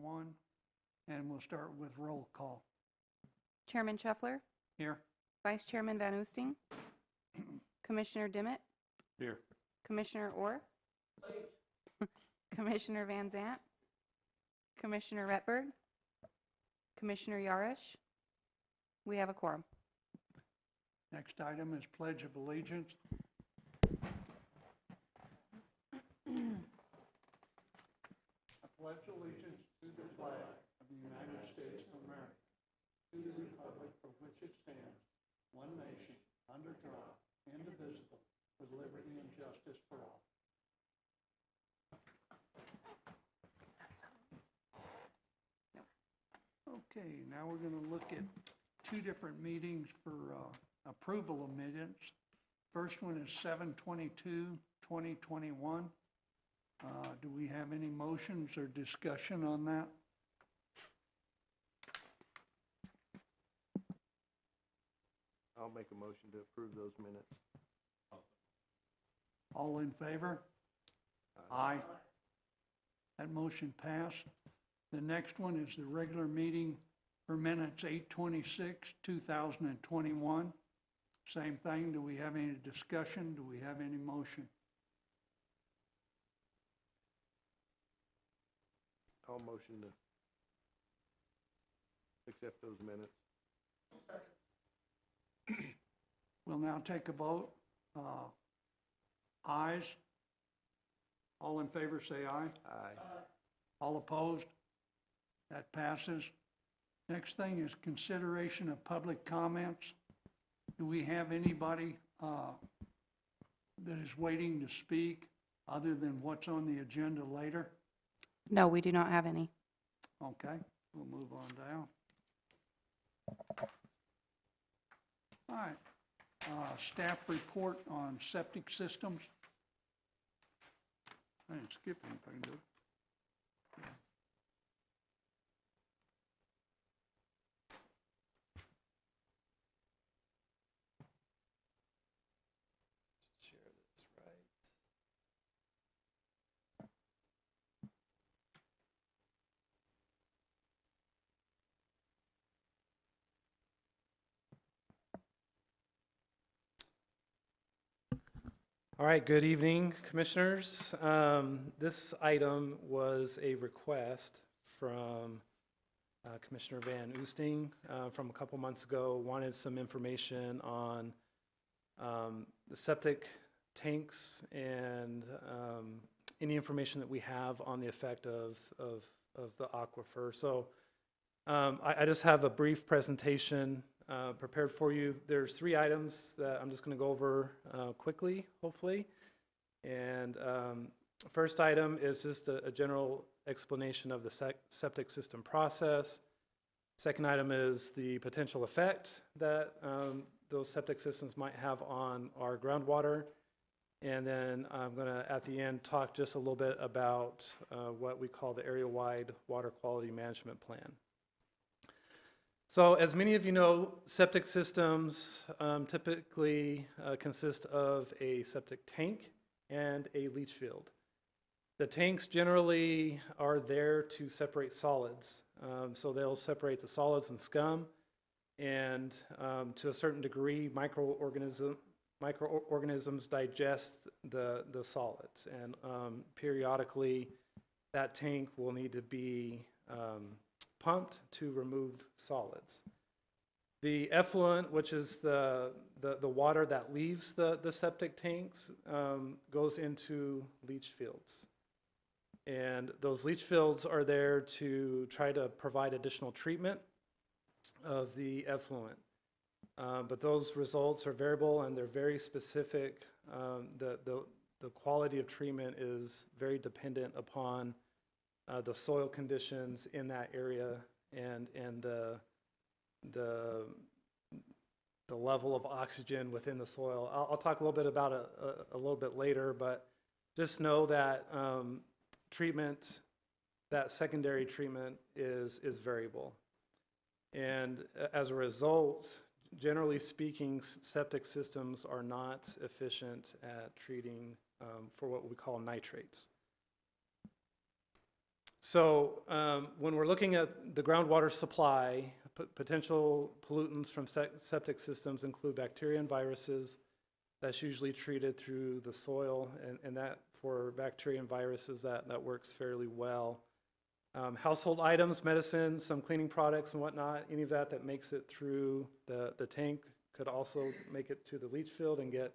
one, and we'll start with roll call. Chairman Scheffler, Here? Vice Chairman Van Oosting, Commissioner Dimmitt, Here. Commissioner Orr, Commissioner Van Zant, Commissioner Retberg, Commissioner Yarish. We have a quorum. Next item is Pledge of Allegiance. I pledge allegiance to the flag of the United States of America, to the republic for which it stands, one nation, under God, indivisible, with liberty and justice for all. Okay, now we're going to look at two different meetings for approval of minutes. First one is 7/22/2021. Do we have any motions or discussion on that? I'll make a motion to approve those minutes. All in favor? Aye. That motion passed. The next one is the regular meeting for minutes 8/26/2021. Same thing. Do we have any discussion? Do we have any motion? I'll motion to accept those minutes. We'll now take a vote. Ayes. All in favor say aye. Aye. All opposed? That passes. Next thing is consideration of public comments. Do we have anybody that is waiting to speak other than what's on the agenda later? No, we do not have any. Okay, we'll move on down. All right, staff report on septic systems. I didn't skip anything, did I? Yeah. Share this, right? All right, good evening, Commissioners. This item was a request from Commissioner Van Oosting from a couple months ago, wanted some information on the septic tanks and any information that we have on the effect of the aquifer. So I just have a brief presentation prepared for you. There's 3 items that I'm just going to go over quickly, hopefully. And first item is just a general explanation of the septic system process. Second item is the potential effect that those septic systems might have on our groundwater. And then I'm going to, at the end, talk just a little bit about what we call the area-wide water quality management plan. So as many of you know, septic systems typically consist of a septic tank and a leach field. The tanks generally are there to separate solids. So they'll separate the solids and scum, and to a certain degree, microorganisms digest the solids. And periodically, that tank will need to be pumped to remove solids. The effluent, which is the water that leaves the septic tanks, goes into leach fields. And those leach fields are there to try to provide additional treatment of the effluent. But those results are variable and they're very specific. The quality of treatment is very dependent upon the soil conditions in that area and the level of oxygen within the soil. I'll talk a little bit about it a little bit later, but just know that treatment, that secondary treatment is variable. And as a result, generally speaking, septic systems are not efficient at treating for what we call nitrates. So when we're looking at the groundwater supply, potential pollutants from septic systems include bacteria and viruses. That's usually treated through the soil, and that for bacteria and viruses, that works fairly well. Household items, medicines, some cleaning products and whatnot, any of that makes it through the tank could also make it to the leach field and get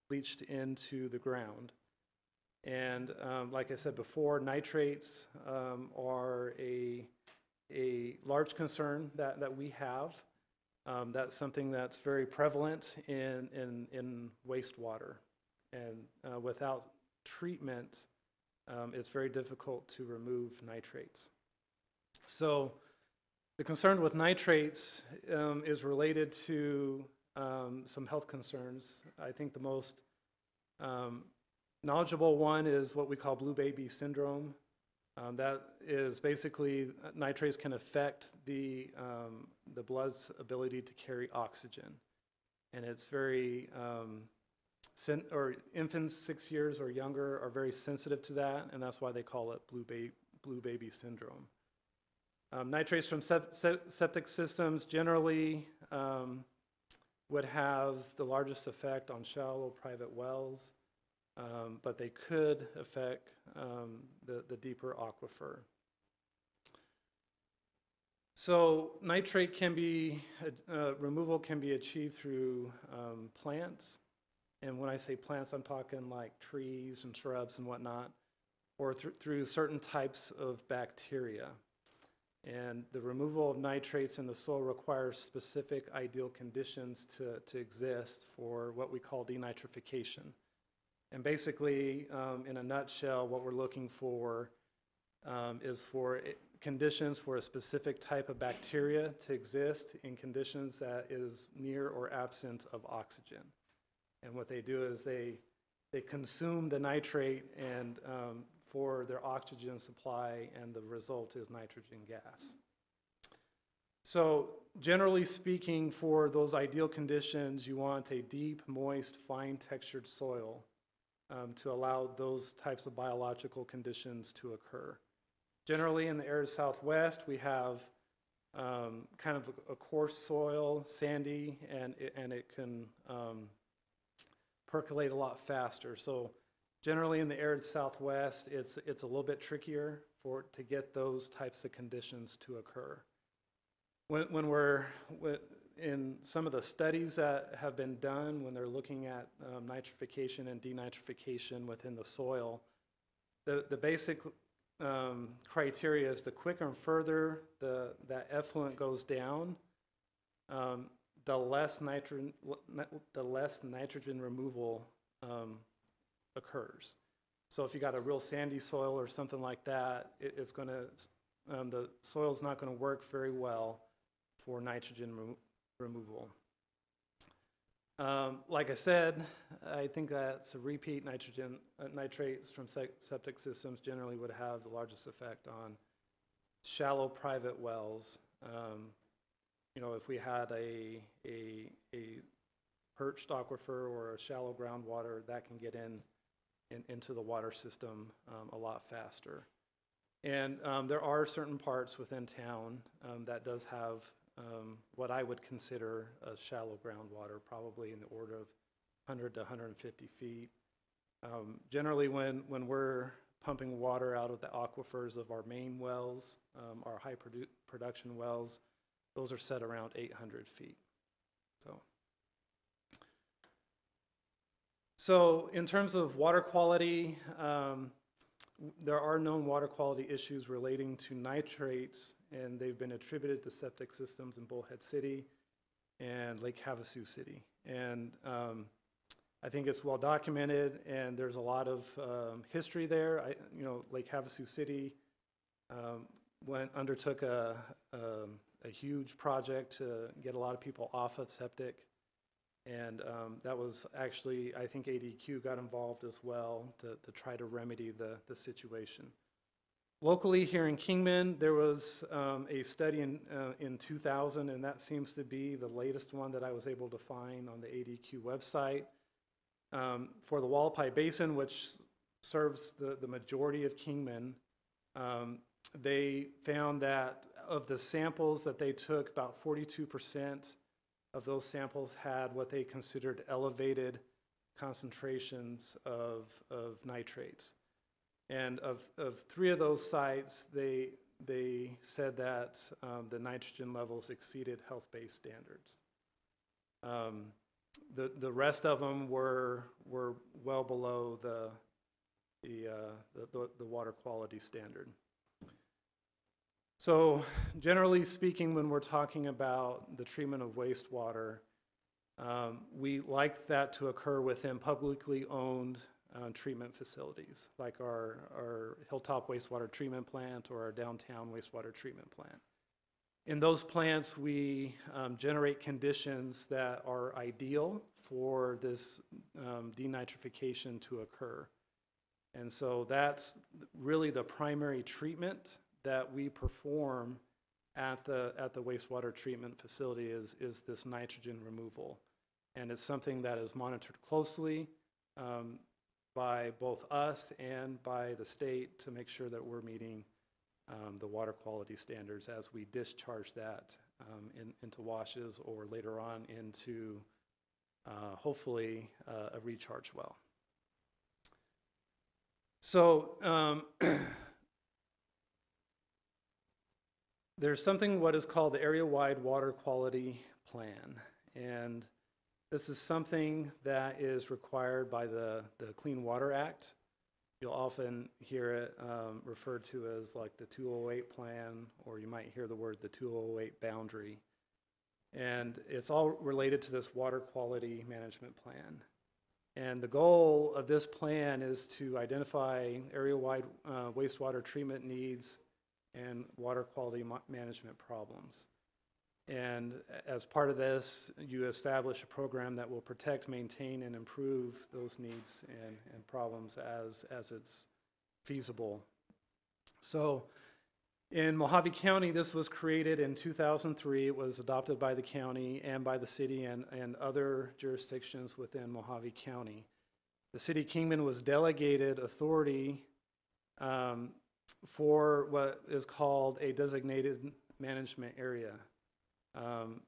leached into the ground. And like I said before, nitrates are a large concern that we have. That's something that's very prevalent in wastewater. And without treatment, it's very difficult to remove nitrates. So the concern with nitrates is related to some health concerns. I think the most knowledgeable one is what we call blue baby syndrome. That is basically nitrates can affect the blood's ability to carry oxygen, and it's very infants 6 years or younger are very sensitive to that, and that's why they call it blue baby syndrome. Nitrates from septic systems generally would have the largest effect on shallow private wells. But they could affect the deeper aquifer. So nitrate can be, removal can be achieved through plants. And when I say plants, I'm talking like trees and shrubs and whatnot, or through certain types of bacteria. And the removal of nitrates in the soil requires specific ideal conditions to exist for what we call denitrification. And basically, in a nutshell, what we're looking for is for conditions for a specific type of bacteria to exist in conditions that is near or absent of oxygen. And what they do is they consume the nitrate and for their oxygen supply, and the result is nitrogen gas. So generally speaking, for those ideal conditions, you want a deep, moist, fine-textured soil to allow those types of biological conditions to occur. Generally, in the arid Southwest, we have kind of a coarse soil, sandy, and it can percolate a lot faster. So generally in the arid Southwest, it's a little bit trickier to get those types of conditions to occur. When we're in some of the studies that have been done, when they're looking at nitrification and denitrification within the soil, the basic criteria is the quicker and further that effluent goes down, the less nitrogen removal occurs. So if you got a real sandy soil or something like that, it's going to the soil's not going to work very well for nitrogen removal. Like I said, I think that's a repeat. Nitrates from septic systems generally would have the largest effect on shallow private wells. You know, if we had a perched aquifer or a shallow groundwater, that can get into the water system a lot faster. And there are certain parts within town that does have what I would consider a shallow groundwater, probably in the order of 100 to 150 feet. Generally, when we're pumping water out of the aquifers of our main wells, our high production wells, those are set around 800 feet. So in terms of water quality, there are known water quality issues relating to nitrates, and they've been attributed to septic systems in Bullhead City and Lake Havasu City. And I think it's well documented, and there's a lot of history there. Lake Havasu City undertook a huge project to get a lot of people off of septic. And that was actually, I think ADQ got involved as well to try to remedy the situation. Locally here in Kingman, there was a study in 2000, and that seems to be the latest one that I was able to find on the ADQ website. For the Wallapai Basin, which serves the majority of Kingman, They found that of the samples that they took, about 42% of those samples had what they considered elevated concentrations of nitrates. And of 3 of those sites, they said that the nitrogen levels exceeded health-based standards. The rest of them were well below the water quality standard. So generally speaking, when we're talking about the treatment of wastewater, we like that to occur within publicly owned treatment facilities, like our Hilltop wastewater treatment plant or our downtown wastewater treatment plant. In those plants, we generate conditions that are ideal for this denitrification to occur. And so that's really the primary treatment that we perform at the wastewater treatment facility is this nitrogen removal. And it's something that is monitored closely by both us and by the state to make sure that we're meeting the water quality standards as we discharge that into washes or later on into hopefully a recharge well. So there's something what is called the area-wide water quality plan, and this is something that is required by the Clean Water Act. You'll often hear it referred to as like the 208 plan, or you might hear the word the 208 boundary. And it's all related to this water quality management plan. And the goal of this plan is to identify area-wide wastewater treatment needs and water quality management problems. And as part of this, you establish a program that will protect, maintain, and improve those needs and problems as it's feasible. So in Mojave County, this was created in 2003. It was adopted by the county and by the city and other jurisdictions within Mojave County. The city of Kingman was delegated authority for what is called a designated management area.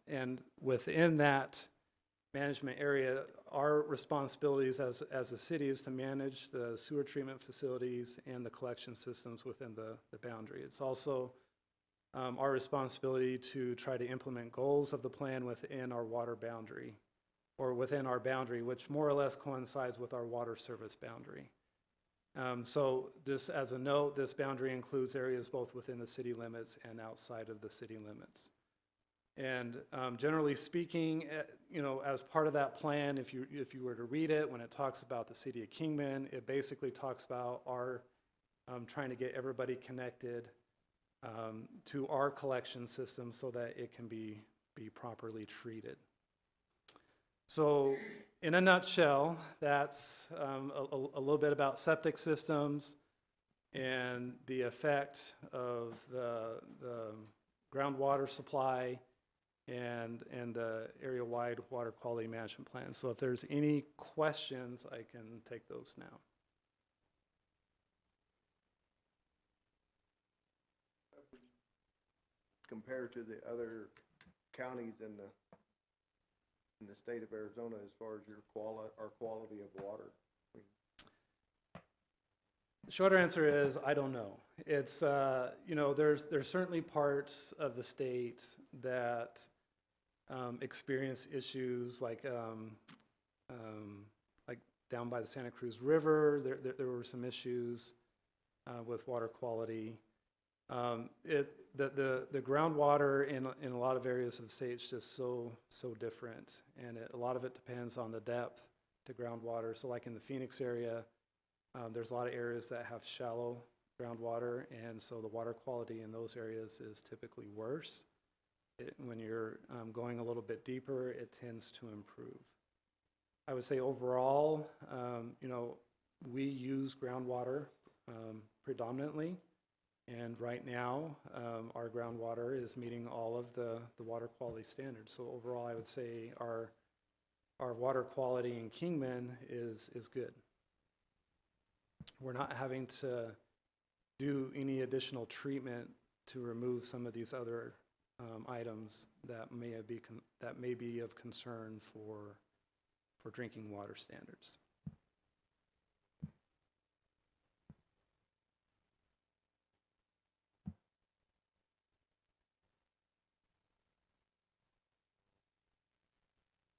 And within that management area, our responsibilities as a city is to manage the sewer treatment facilities and the collection systems within the boundary. It's also our responsibility to try to implement goals of the plan within our water boundary, or within our boundary, which more or less coincides with our water service boundary. So just as a note, this boundary includes areas both within the city limits and outside of the city limits. And generally speaking, as part of that plan, if you were to read it, when it talks about the city of Kingman, it basically talks about our trying to get everybody connected to our collection system so that it can be properly treated. So in a nutshell, that's a little bit about septic systems and the effect of the groundwater supply and the area-wide water quality management plan. So if there's any questions, I can take those now. Compared to the other counties in the state of Arizona as far as our quality of water? The shorter answer is I don't know. It's there's certainly parts of the state that experience issues like down by the Santa Cruz River. There were some issues with water quality. The groundwater in a lot of areas of the state is just so different, and a lot of it depends on the depth to groundwater. So like in the Phoenix area, there's a lot of areas that have shallow groundwater, and so the water quality in those areas is typically worse. When you're going a little bit deeper, it tends to improve. I would say overall, we use groundwater predominantly, and right now our groundwater is meeting all of the water quality standards. So overall, I would say our water quality in Kingman is good. We're not having to do any additional treatment to remove some of these other items that may be of concern for drinking water standards.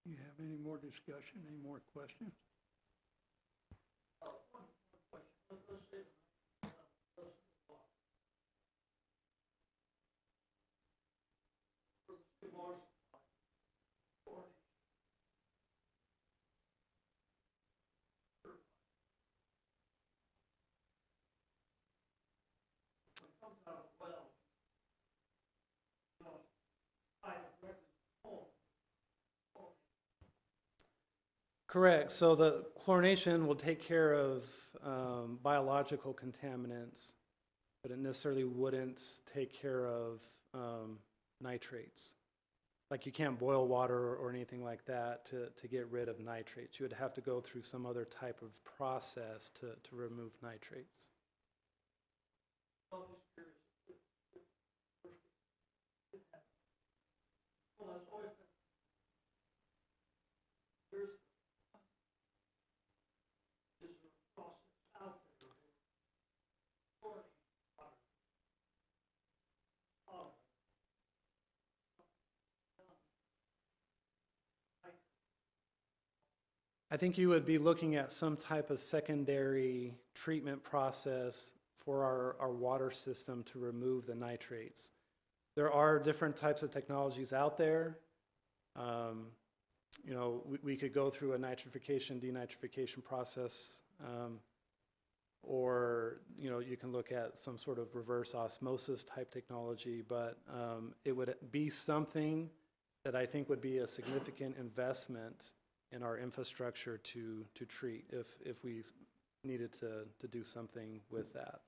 You have any more discussion, any more questions? Correct. So the chlorination will take care of biological contaminants, but it necessarily wouldn't take care of nitrates. Like you can't boil water or anything like that to get rid of nitrates. You would have to go through some other type of process to remove nitrates. I think you would be looking at some type of secondary treatment process for our water system to remove the nitrates. There are different types of technologies out there. You know, we could go through a nitrification, denitrification process, or, you know, you can look at some sort of reverse osmosis type technology, but it would be something that I think would be a significant investment in our infrastructure to treat if we needed to do something with that.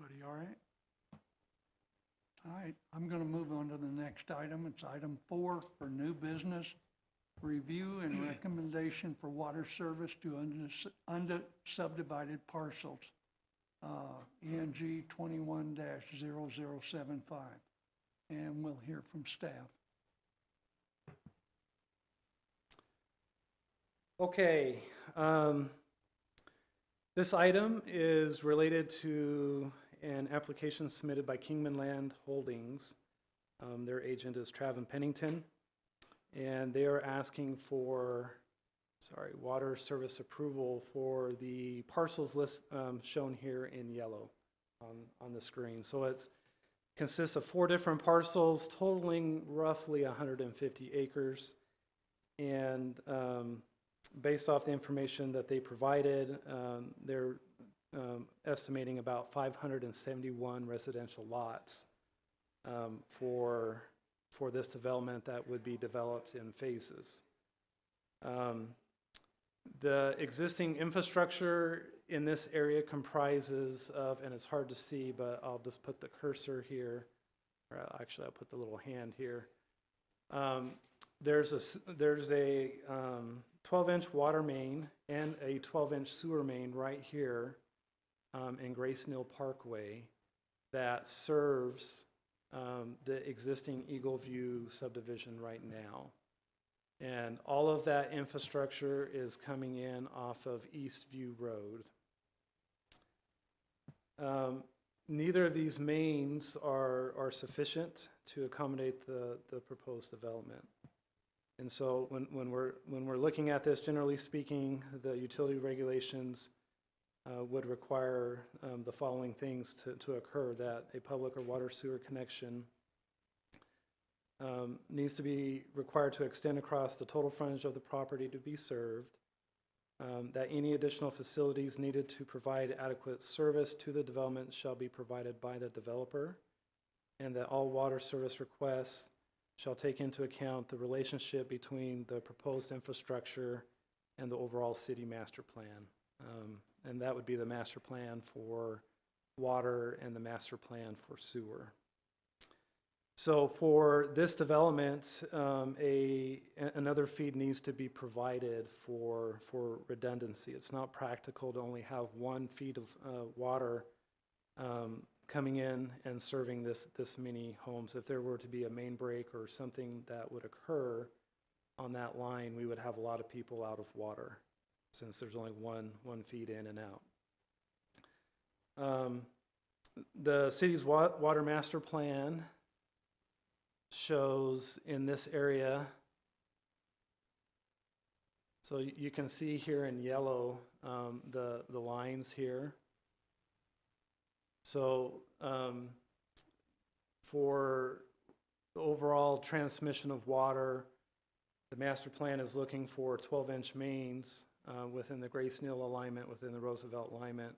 Everybody all right? All right, I'm going to move on to the next item. It's item 4 for new business. Review and recommendation for water service to unsubdivided parcels. ENG 21-0075. And we'll hear from staff. Okay. This item is related to an application submitted by Kingman Land Holdings. Their agent is Traven Pennington, and they are asking for water service approval for the parcels list shown here in yellow on the screen. So it consists of 4 different parcels totaling roughly 150 acres. And based off the information that they provided, they're estimating about 571 residential lots for this development that would be developed in phases. The existing infrastructure in this area comprises of, and it's hard to see, but I'll just put the cursor here, or actually I'll put the little hand here. There's a 12-inch water main and a 12-inch sewer main right here in Grace Neal Parkway that serves the existing Eagle View subdivision right now. And all of that infrastructure is coming in off of East View Road. Neither of these mains are sufficient to accommodate the proposed development. And so when we're looking at this, generally speaking, the utility regulations would require the following things to occur: that a public or water sewer connection needs to be required to extend across the total frontage of the property to be served, that any additional facilities needed to provide adequate service to the development shall be provided by the developer, and that all water service requests shall take into account the relationship between the proposed infrastructure and the overall city master plan. And that would be the master plan for water and the master plan for sewer. So for this development, another feed needs to be provided for redundancy. It's not practical to only have one feed of water coming in and serving this many homes. If there were to be a main break or something that would occur on that line, we would have a lot of people out of water since there's only one feed in and out. The city's water master plan shows in this area, so you can see here in yellow the lines here. So for the overall transmission of water, the master plan is looking for 12-inch mains within the Gray Snail alignment, within the Roosevelt alignment.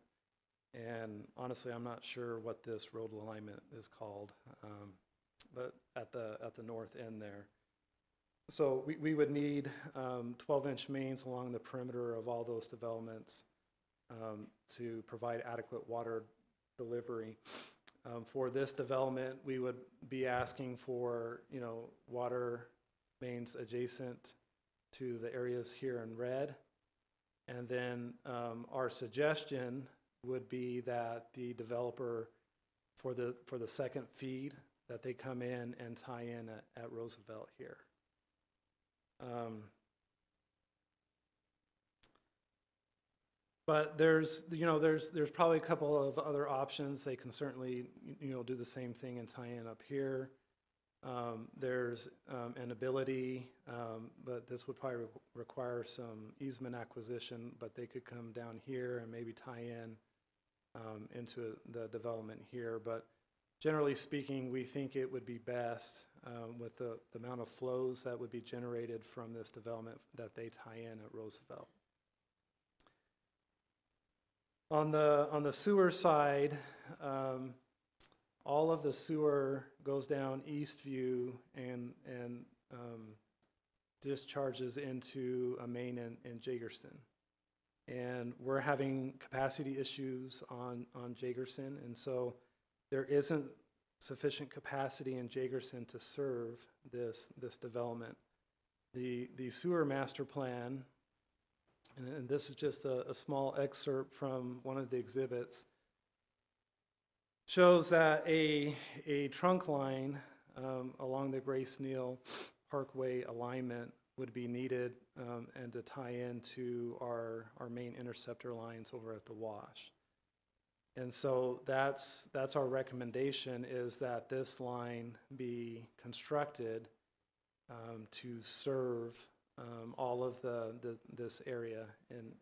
And honestly, I'm not sure what this road alignment is called, but at the north end there. So we would need 12-inch mains along the perimeter of all those developments to provide adequate water delivery. For this development, we would be asking for, water mains adjacent to the areas here in red. And then our suggestion would be that the developer for the second feed, that they come in and tie in at Roosevelt here. But there's probably a couple of other options. They can certainly, do the same thing and tie in up here. There's an ability, but this would probably require some easement acquisition, but they could come down here and maybe tie in into the development here. But generally speaking, we think it would be best with the amount of flows that would be generated from this development that they tie in at Roosevelt. On the sewer side, all of the sewer goes down Eastview and discharges into a main in Jagerson. And we're having capacity issues on Jagerson, and so there isn't sufficient capacity in Jagerson to serve this development. The sewer master plan, and this is just a small excerpt from one of the exhibits, shows that a trunk line along the Gray Snail Parkway alignment would be needed and to tie into our main interceptor lines over at the wash. And so that's our recommendation, is that this line be constructed to serve all of this area. And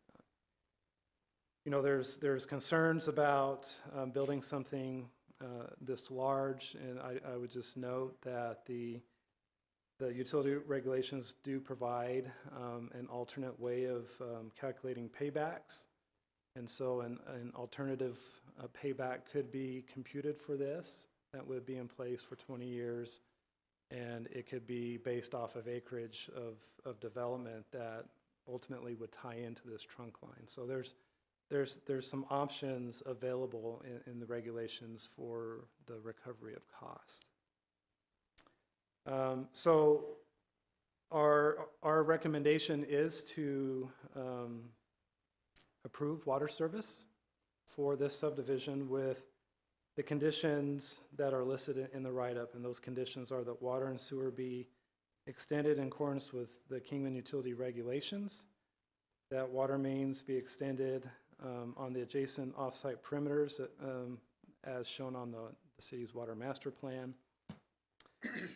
there's concerns about building something this large, and I would just note that the utility regulations do provide an alternate way of calculating paybacks. And so an alternative payback could be computed for this that would be in place for 20 years. And it could be based off of acreage of development that ultimately would tie into this trunk line. So there's some options available in the regulations for the recovery of cost. So our recommendation is to approve water service for this subdivision with the conditions that are listed in the write-up, and those conditions are that water and sewer be extended in accordance with the Kingman utility regulations, that water mains be extended on the adjacent off-site perimeters as shown on the city's water master plan,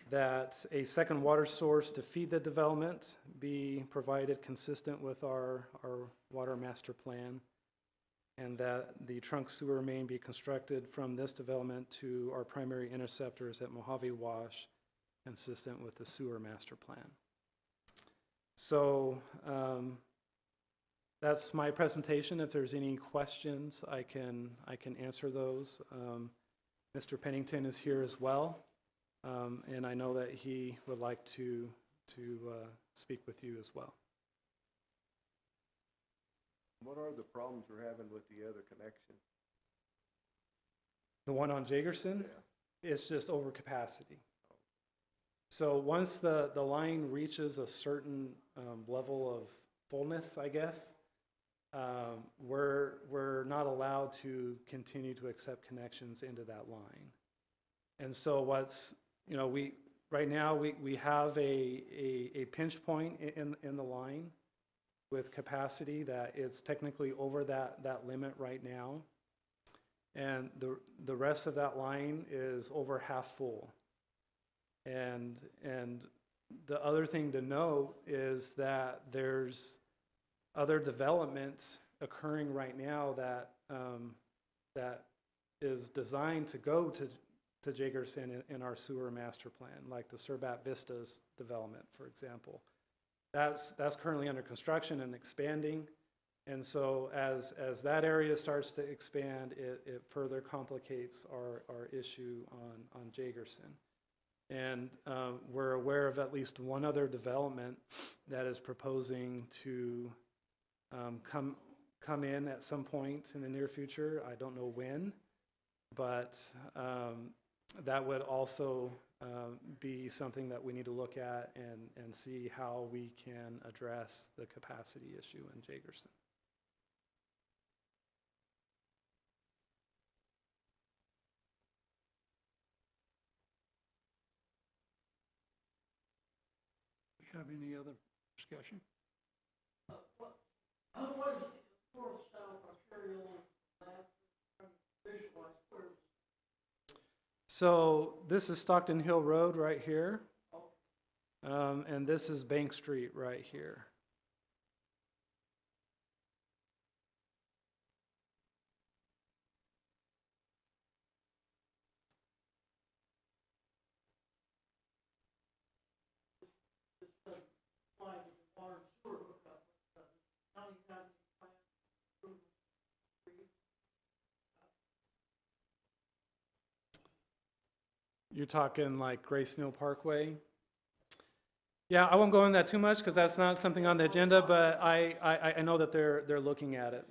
that a second water source to feed the development be provided consistent with our water master plan, and that the trunk sewer main be constructed from this development to our primary interceptors at Mojave Wash, consistent with the sewer master plan. So that's my presentation. If there's any questions, I can answer those. Mr. Pennington is here as well, and I know that he would like to speak with you as well. What are the problems we're having with the other connection? The one on Jagerson? Yeah. It's just overcapacity. Okay. So once the line reaches a certain level of fullness, I guess, we're not allowed to continue to accept connections into that line. And so right now we have a pinch point in the line with capacity that is technically over that limit right now. And the rest of that line is over half full. And the other thing to note is that there's other developments occurring right now that is designed to go to Jagerson in our sewer master plan, like the Surbat Vistas development, for example. That's currently under construction and expanding. And so as that area starts to expand, it further complicates our issue on Jagerson. And we're aware of at least one other development that is proposing to come in at some point in the near future. I don't know when, but that would also be something that we need to look at and see how we can address the capacity issue in Jagerson. Do you have any other discussion? So this is Stockton Hill Road right here. And this is Bank Street right here. You're talking like Grace Neal Parkway? Yeah, I won't go into that too much because that's not something on the agenda, but I know that they're looking at it.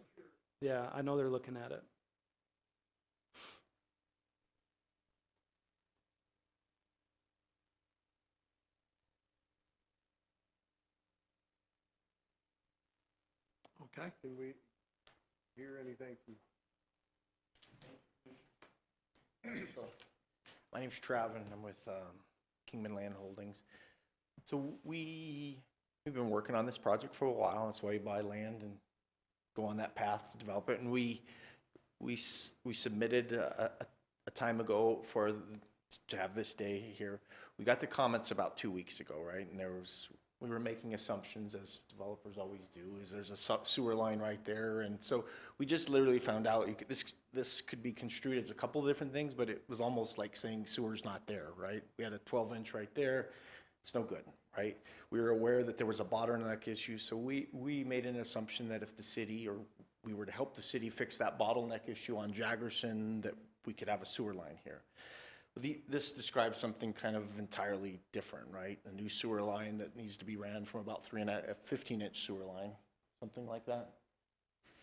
Yeah, I know they're looking at it. Okay. Can we hear anything from? My name's Trav, and I'm with Kingman Land Holdings. So we've been working on this project for a while. That's why you buy land and go on that path to develop it. And we submitted a time ago to have this day here. We got the comments about 2 weeks ago, right? And we were making assumptions, as developers always do, is there's a sewer line right there. And so we just literally found out this could be construed as a couple of different things, but it was almost like saying sewer's not there, right? We had a 12-inch right there. It's no good, right? We were aware that there was a bottleneck issue, so we made an assumption that if the city, or we were to help the city fix that bottleneck issue on Jagerson, that we could have a sewer line here. This describes something kind of entirely different, right? A new sewer line that needs to be ran from about a 15-inch sewer line, something like that,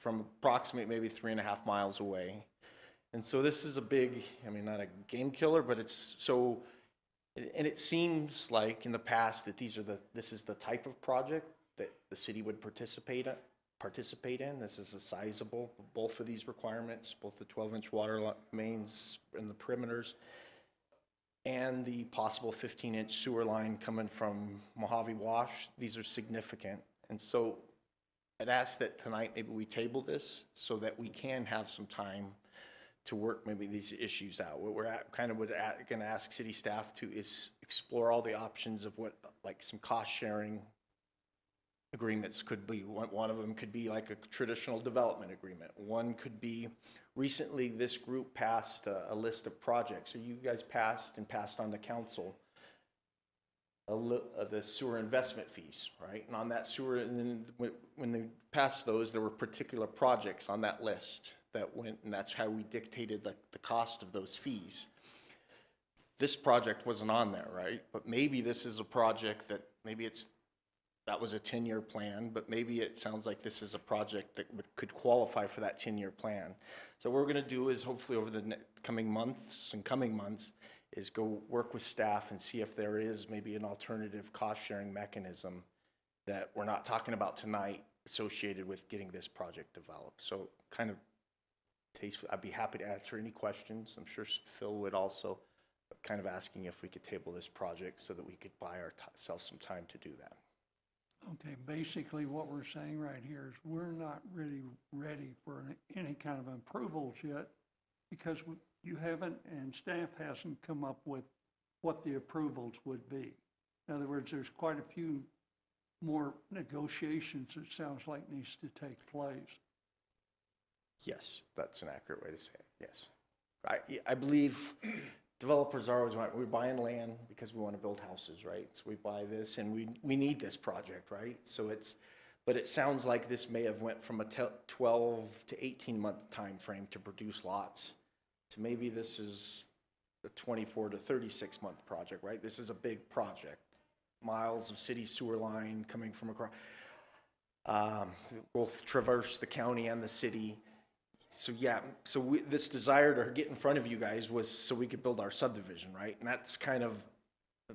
from approximately maybe 3.5 miles away. And so this is a big, I mean, not a game killer, but it's so, and it seems like in the past that this is the type of project that the city would participate in. This is a sizable, both of these requirements, both the 12-inch water mains and the perimeters, and the possible 15-inch sewer line coming from Mojave Wash. These are significant. And so I'd ask that tonight maybe we table this so that we can have some time to work maybe these issues out. What we're going to ask city staff to is explore all the options of what, like some cost sharing agreements could be. One of them could be like a traditional development agreement. One could be, recently this group passed a list of projects. So you guys passed on to council the sewer investment fees, right? And on that sewer, and then when they passed those, there were particular projects on that list that went, and that's how we dictated the cost of those fees. This project wasn't on there, right? But maybe this is a project that that was a 10-year plan, but maybe it sounds like this is a project that could qualify for that 10-year plan. So what we're going to do is hopefully over the coming months is go work with staff and see if there is maybe an alternative cost-sharing mechanism that we're not talking about tonight associated with getting this project developed. So kind of tasteful, I'd be happy to answer any questions. I'm sure Phil would also, but kind of asking if we could table this project so that we could buy ourselves some time to do that. Okay, basically what we're saying right here is we're not really ready for any kind of approvals yet because you haven't, and staff hasn't come up with what the approvals would be. In other words, there's quite a few more negotiations, it sounds like, needs to take place. Yes, that's an accurate way to say it, yes. I believe developers are always, we're buying land because we want to build houses, right? So we buy this and we need this project, right? So but it sounds like this may have went from a 12 to 18 month time frame to produce lots to maybe this is a 24 to 36 month project, right? This is a big project. Miles of city sewer line coming from across, both traverse the county and the city. So yeah, so this desire to get in front of you guys was so we could build our subdivision, right? And that's kind of,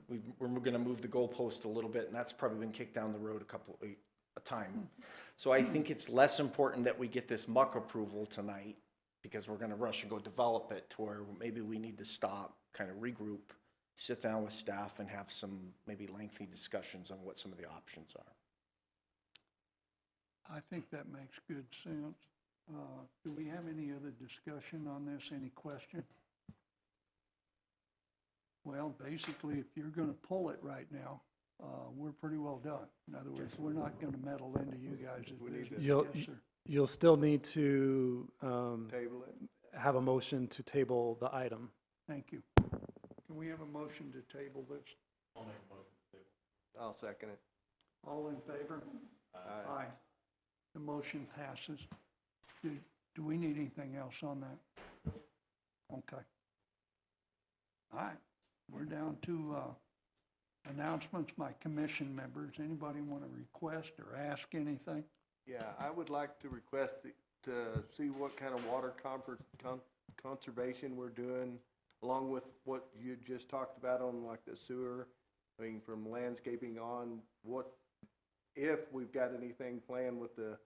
we're going to move the goalpost a little bit, and that's probably been kicked down the road a time. So I think it's less important that we get this muck approval tonight because we're going to rush and go develop it to where maybe we need to stop, kind of regroup, sit down with staff and have some maybe lengthy discussions on what some of the options are. I think that makes good sense. Do we have any other discussion on this? Any question? Well, basically, if you're going to pull it right now, we're pretty well done. In other words, we're not going to meddle into you guys' business. Yes, sir. You'll still need to Table it. have a motion to table the item. Thank you. Can we have a motion to table this? I'll second it. All in favor? Aye. The motion passes. Do we need anything else on that? Okay. All right, we're down to announcements by commission members. Anybody want to request or ask anything? Yeah, I would like to request to see what kind of water conservation we're doing, along with what you just talked about on like the sewer. I mean, from landscaping on, what, if we've got anything planned with the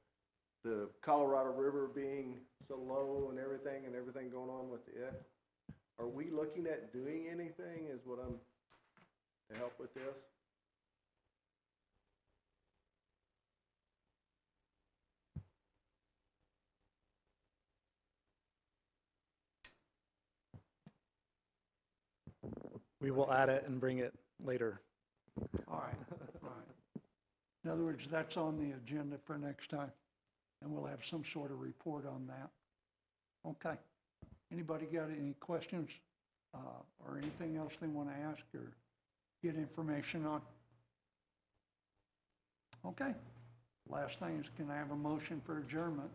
Colorado River being so low and everything going on with it. Are we looking at doing anything is what I'm, to help with this? We will add it and bring it later. All right, all right. In other words, that's on the agenda for next time, and we'll have some sort of report on that. Okay. Anybody got any questions or anything else they want to ask or get information on? Okay. Last thing is, can I have a motion for adjournment?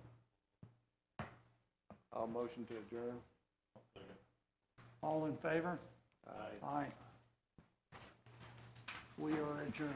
I'll motion to adjourn. All in favor? Aye. Aye. We are adjourned.